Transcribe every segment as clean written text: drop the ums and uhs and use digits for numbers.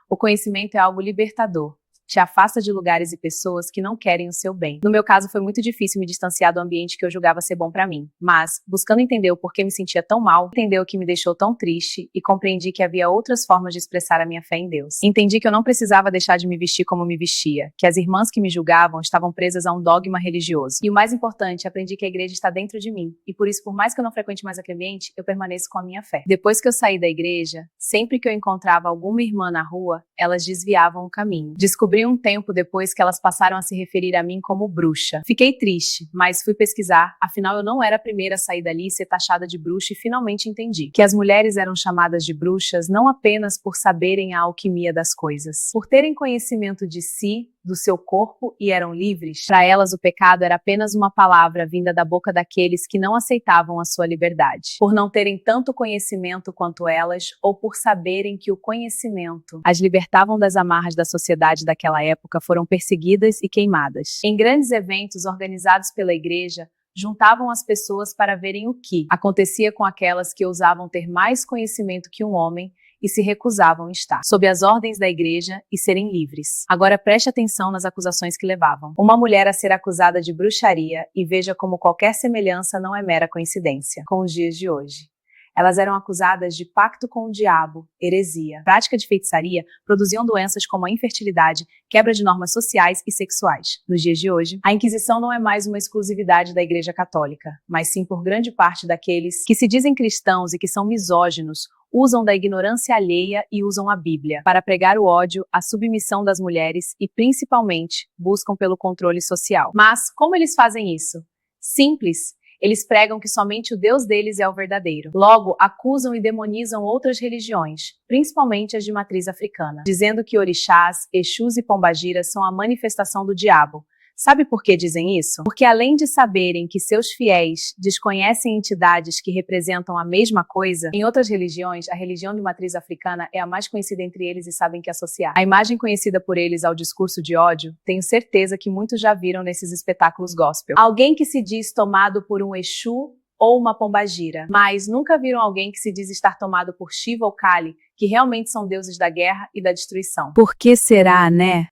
O conhecimento é algo libertador. Te afasta de lugares e pessoas que não querem o seu bem. No meu caso, foi muito difícil me distanciar do ambiente que eu julgava ser bom pra mim. Mas, buscando entender o porquê me sentia tão mal, entender o que me deixou tão triste e compreendi que havia outras formas de expressar a minha fé em Deus. Entendi que eu não precisava deixar de me vestir como me vestia, que as irmãs que me julgavam estavam presas a um dogma religioso. E o mais importante, aprendi que a igreja está dentro de mim. E por isso, por mais que eu não frequente mais aquele ambiente, eu permaneço com a minha fé. Depois que eu saí da igreja, sempre que eu encontrava alguma irmã na rua, elas desviavam o caminho. Descobri um tempo depois que elas passaram a se referir a mim como bruxa. Fiquei triste, mas fui pesquisar, afinal eu não era a primeira a sair dali e ser taxada de bruxa e finalmente entendi que as mulheres eram chamadas de bruxas não apenas por saberem a alquimia das coisas, por terem conhecimento de si, do seu corpo e eram livres. Para elas o pecado era apenas uma palavra vinda da boca daqueles que não aceitavam a sua liberdade, por não terem tanto conhecimento quanto elas ou por saberem que o conhecimento as libertavam das amarras da sociedade daquela época, foram perseguidas e queimadas. Em grandes eventos organizados pela igreja, juntavam as pessoas para verem o que acontecia com aquelas que ousavam ter mais conhecimento que um homem e se recusavam a estar sob as ordens da igreja e serem livres. Agora preste atenção nas acusações que levavam. Uma mulher a ser acusada de bruxaria, e veja como qualquer semelhança não é mera coincidência com os dias de hoje. Elas eram acusadas de pacto com o diabo, heresia, prática de feitiçaria, produziam doenças como a infertilidade, quebra de normas sociais e sexuais. Nos dias de hoje, a Inquisição não é mais uma exclusividade da Igreja Católica, mas sim por grande parte daqueles que se dizem cristãos e que são misóginos, usam da ignorância alheia e usam a Bíblia para pregar o ódio, a submissão das mulheres e, principalmente, buscam pelo controle social. Mas como eles fazem isso? Simples. Eles pregam que somente o Deus deles é o verdadeiro. Logo, acusam e demonizam outras religiões, principalmente as de matriz africana, dizendo que orixás, exus e pombagiras são a manifestação do diabo. Sabe por que dizem isso? Porque além de saberem que seus fiéis desconhecem entidades que representam a mesma coisa, em outras religiões, a religião de matriz africana é a mais conhecida entre eles e sabem que associar. A imagem conhecida por eles ao discurso de ódio, tenho certeza que muitos já viram nesses espetáculos gospel. Alguém que se diz tomado por um exu ou uma pombagira, mas nunca viram alguém que se diz estar tomado por Shiva ou Kali, que realmente são deuses da guerra e da destruição. Por que será, né?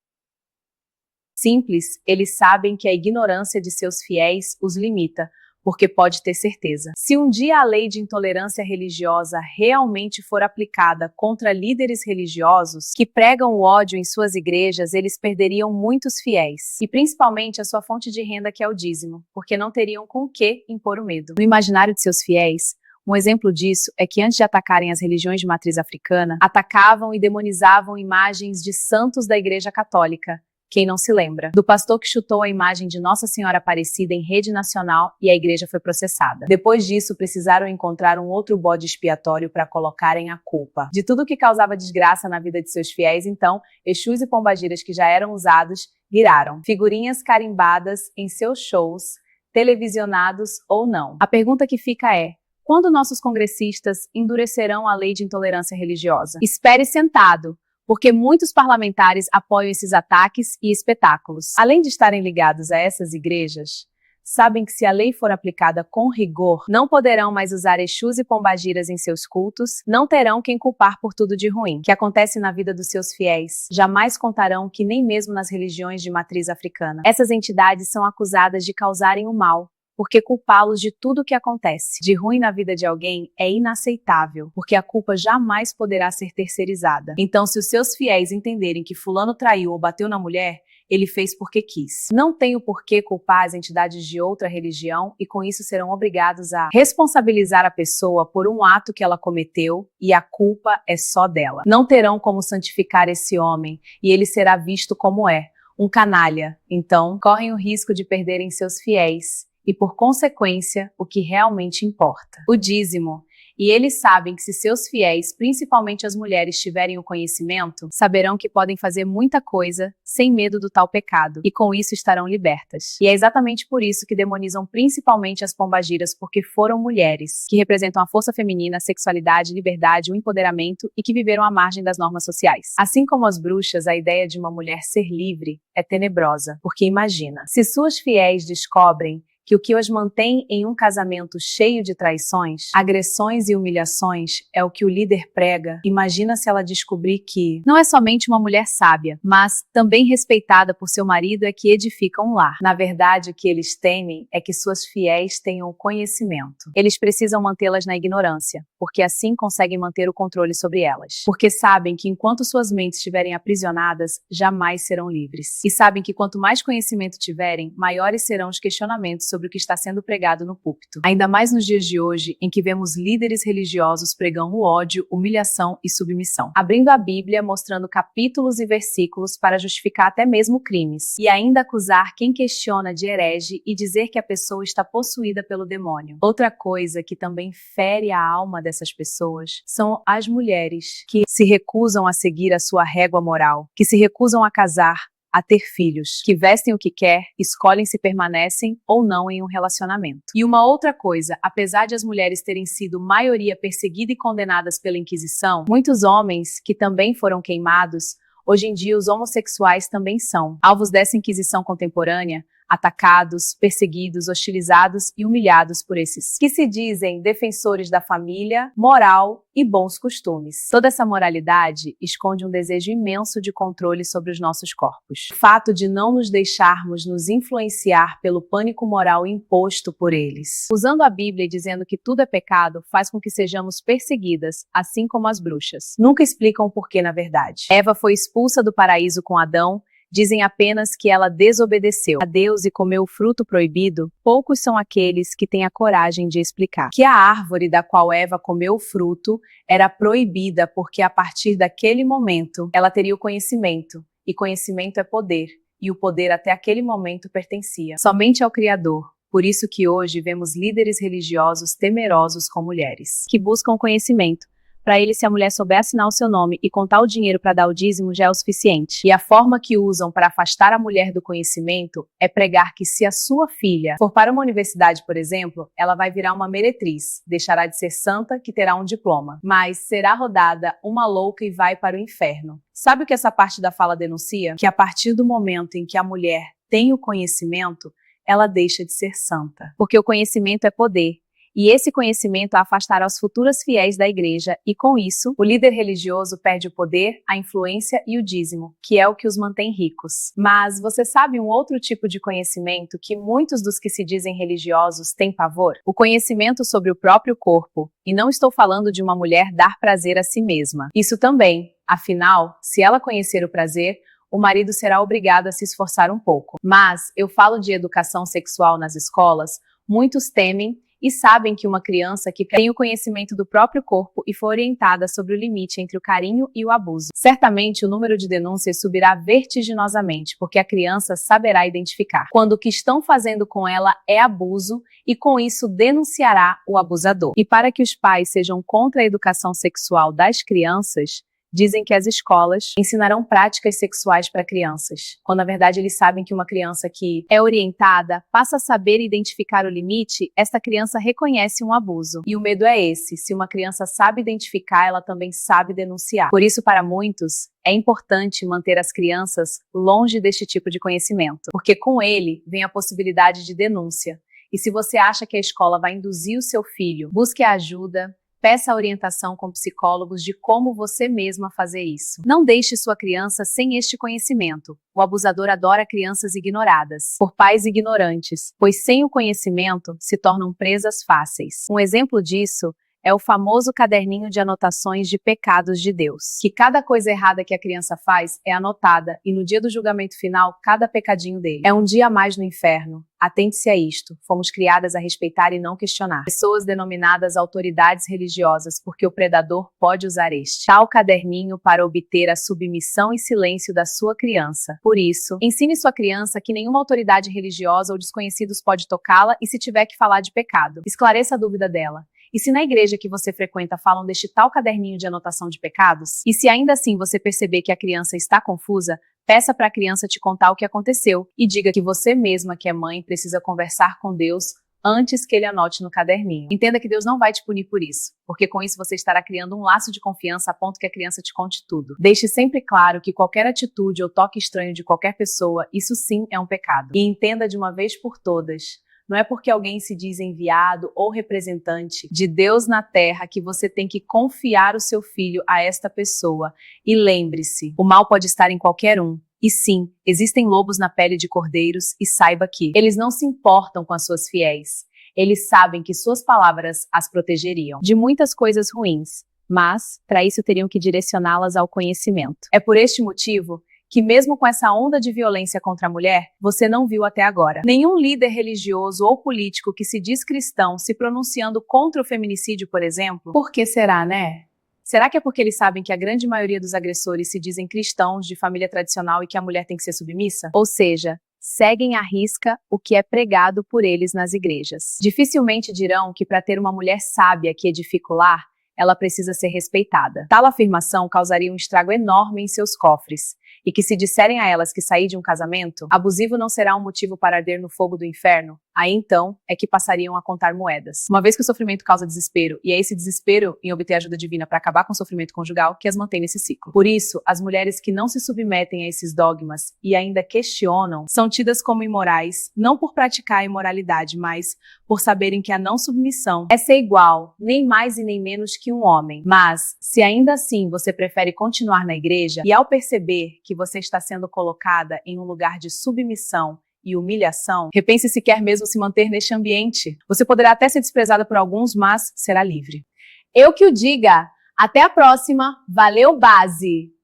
Simples, eles sabem que a ignorância de seus fiéis os limita, porque pode ter certeza. Se um dia a lei de intolerância religiosa realmente for aplicada contra líderes religiosos que pregam o ódio em suas igrejas, eles perderiam muitos fiéis, e principalmente a sua fonte de renda, que é o dízimo, porque não teriam com o que impor o medo. No imaginário de seus fiéis, um exemplo disso é que antes de atacarem as religiões de matriz africana, atacavam e demonizavam imagens de santos da Igreja Católica. Quem não se lembra? Do pastor que chutou a imagem de Nossa Senhora Aparecida em rede nacional e a igreja foi processada. Depois disso, precisaram encontrar um outro bode expiatório para colocarem a culpa de tudo que causava desgraça na vida de seus fiéis. Então, exus e pombagiras que já eram usados viraram figurinhas carimbadas em seus shows, televisionados ou não. A pergunta que fica é: quando nossos congressistas endurecerão a lei de intolerância religiosa? Espere sentado, porque muitos parlamentares apoiam esses ataques e espetáculos. Além de estarem ligados a essas igrejas, sabem que se a lei for aplicada com rigor, não poderão mais usar exus e pombagiras em seus cultos, não terão quem culpar por tudo de ruim que acontece na vida dos seus fiéis. Jamais contarão que nem mesmo nas religiões de matriz africana. Essas entidades são acusadas de causarem o mal, porque culpá-los de tudo o que acontece de ruim na vida de alguém é inaceitável, porque a culpa jamais poderá ser terceirizada. Então, se os seus fiéis entenderem que fulano traiu ou bateu na mulher, ele fez porque quis. Não tem o porquê culpar as entidades de outra religião e com isso serão obrigados a responsabilizar a pessoa por um ato que ela cometeu e a culpa é só dela. Não terão como santificar esse homem e ele será visto como é, um canalha. Então, correm o risco de perderem seus fiéis e, por consequência, o que realmente importa: o dízimo. E eles sabem que se seus fiéis, principalmente as mulheres, tiverem o conhecimento, saberão que podem fazer muita coisa sem medo do tal pecado, e com isso estarão libertas. E é exatamente por isso que demonizam principalmente as pombagiras, porque foram mulheres, que representam a força feminina, a sexualidade, liberdade, o empoderamento e que viveram à margem das normas sociais. Assim como as bruxas, a ideia de uma mulher ser livre é tenebrosa, porque imagina, se suas fiéis descobrem que o que as mantém em um casamento cheio de traições, agressões e humilhações é o que o líder prega. Imagina se ela descobrir que não é somente uma mulher sábia, mas também respeitada por seu marido é que edifica um lar. Na verdade, o que eles temem é que suas fiéis tenham o conhecimento. Eles precisam mantê-las na ignorância, porque assim conseguem manter o controle sobre elas. Porque sabem que enquanto suas mentes estiverem aprisionadas, jamais serão livres. E sabem que quanto mais conhecimento tiverem, maiores serão os questionamentos sobre o que está sendo pregado no púlpito. Ainda mais nos dias de hoje, em que vemos líderes religiosos pregando ódio, humilhação e submissão. Abrindo a Bíblia, mostrando capítulos e versículos para justificar até mesmo crimes. E ainda acusar quem questiona de herege e dizer que a pessoa está possuída pelo demônio. Outra coisa que também fere a alma dessas pessoas são as mulheres que se recusam a seguir a sua régua moral, que se recusam a casar, a ter filhos, que vestem o que quer, escolhem se permanecem ou não em um relacionamento. E uma outra coisa, apesar de as mulheres terem sido maioria perseguidas e condenadas pela Inquisição, muitos homens que também foram queimados, hoje em dia os homossexuais também são alvos dessa Inquisição contemporânea, atacados, perseguidos, hostilizados e humilhados por esses que se dizem defensores da família, moral e bons costumes. Toda essa moralidade esconde um desejo imenso de controle sobre os nossos corpos. O fato de não nos deixarmos nos influenciar pelo pânico moral imposto por eles. Usando a Bíblia e dizendo que tudo é pecado, faz com que sejamos perseguidas, assim como as bruxas. Nunca explicam o porquê na verdade. Eva foi expulsa do paraíso com Adão. Dizem apenas que ela desobedeceu a Deus e comeu o fruto proibido. Poucos são aqueles que têm a coragem de explicar que a árvore da qual Eva comeu o fruto era proibida porque a partir daquele momento ela teria o conhecimento, e conhecimento é poder, e o poder até aquele momento pertencia somente ao Criador. Por isso que hoje vemos líderes religiosos temerosos com mulheres, que buscam conhecimento. Para ele, se a mulher souber assinar o seu nome e contar o dinheiro para dar o dízimo, já é o suficiente. E a forma que usam para afastar a mulher do conhecimento é pregar que se a sua filha for para uma universidade, por exemplo, ela vai virar uma meretriz, deixará de ser santa, que terá um diploma, mas será rodada uma louca e vai para o inferno. Sabe o que essa parte da fala denuncia? Que a partir do momento em que a mulher tem o conhecimento, ela deixa de ser santa. Porque o conhecimento é poder. E esse conhecimento a afastará os futuros fiéis da igreja e, com isso, o líder religioso perde o poder, a influência e o dízimo, que é o que os mantém ricos. Mas você sabe um outro tipo de conhecimento que muitos dos que se dizem religiosos têm pavor? O conhecimento sobre o próprio corpo. E não estou falando de uma mulher dar prazer a si mesma. Isso também. Afinal, se ela conhecer o prazer, o marido será obrigado a se esforçar um pouco. Mas eu falo de educação sexual nas escolas, muitos temem e sabem que uma criança que tem o conhecimento do próprio corpo e for orientada sobre o limite entre o carinho e o abuso, certamente o número de denúncias subirá vertiginosamente, porque a criança saberá identificar quando o que estão fazendo com ela é abuso e com isso denunciará o abusador. E para que os pais sejam contra a educação sexual das crianças, dizem que as escolas ensinarão práticas sexuais para crianças, quando na verdade eles sabem que uma criança que é orientada passa a saber identificar o limite, essa criança reconhece um abuso. E o medo é esse, se uma criança sabe identificar, ela também sabe denunciar. Por isso, para muitos, é importante manter as crianças longe deste tipo de conhecimento, porque com ele vem a possibilidade de denúncia. E se você acha que a escola vai induzir o seu filho, busque a ajuda, peça orientação com psicólogos de como você mesma fazer isso. Não deixe sua criança sem este conhecimento. O abusador adora crianças ignoradas, por pais ignorantes, pois sem o conhecimento se tornam presas fáceis. Um exemplo disso é o famoso caderninho de anotações de pecados de Deus, que cada coisa errada que a criança faz é anotada e no dia do julgamento final, cada pecadinho dele. É um dia a mais no inferno. Atente-se a isto. Fomos criadas a respeitar e não questionar. Pessoas denominadas autoridades religiosas, porque o predador pode usar este tal caderninho para obter a submissão e silêncio da sua criança. Por isso, ensine sua criança que nenhuma autoridade religiosa ou desconhecidos pode tocá-la e se tiver que falar de pecado, esclareça a dúvida dela. E se na igreja que você frequenta falam deste tal caderninho de anotação de pecados, e se ainda assim você perceber que a criança está confusa, peça para a criança te contar o que aconteceu e diga que você mesma, que é mãe, precisa conversar com Deus antes que ele anote no caderninho. Entenda que Deus não vai te punir por isso, porque com isso você estará criando um laço de confiança a ponto que a criança te conte tudo. Deixe sempre claro que qualquer atitude ou toque estranho de qualquer pessoa, isso sim é um pecado. E entenda de uma vez por todas, Não é porque alguém se diz enviado ou representante de Deus na terra que você tem que confiar o seu filho a esta pessoa. E lembre-se, o mal pode estar em qualquer um. E sim, existem lobos na pele de cordeiros e saiba que eles não se importam com as suas fiéis. Eles sabem que suas palavras as protegeriam de muitas coisas ruins, mas para isso teriam que direcioná-las ao conhecimento. É por este motivo que mesmo com essa onda de violência contra a mulher, você não viu até agora nenhum líder religioso ou político que se diz cristão se pronunciando contra o feminicídio, por exemplo? Por que será, né? Será que é porque eles sabem que a grande maioria dos agressores se dizem cristãos de família tradicional e que a mulher tem que ser submissa? Ou seja, seguem à risca o que é pregado por eles nas igrejas. Dificilmente dirão que para ter uma mulher sábia que edifica o lar, ela precisa ser respeitada. Tal afirmação causaria um estrago enorme em seus cofres, e que se disserem a elas que sair de um casamento abusivo não será um motivo para arder no fogo do inferno, aí então é que passariam a contar moedas. Uma vez que o sofrimento causa desespero, e é esse desespero em obter ajuda divina para acabar com o sofrimento conjugal que as mantém nesse ciclo. Por isso, as mulheres que não se submetem a esses dogmas e ainda questionam, são tidas como imorais, não por praticar a imoralidade, mas por saberem que a não submissão é ser igual, nem mais e nem menos que um homem. Mas, se ainda assim você prefere continuar na igreja, e ao perceber que você está sendo colocada em um lugar de submissão e humilhação, repense se quer mesmo se manter neste ambiente. Você poderá até ser desprezada por alguns, mas será livre. Eu que o diga! Até a próxima! Valeu, base!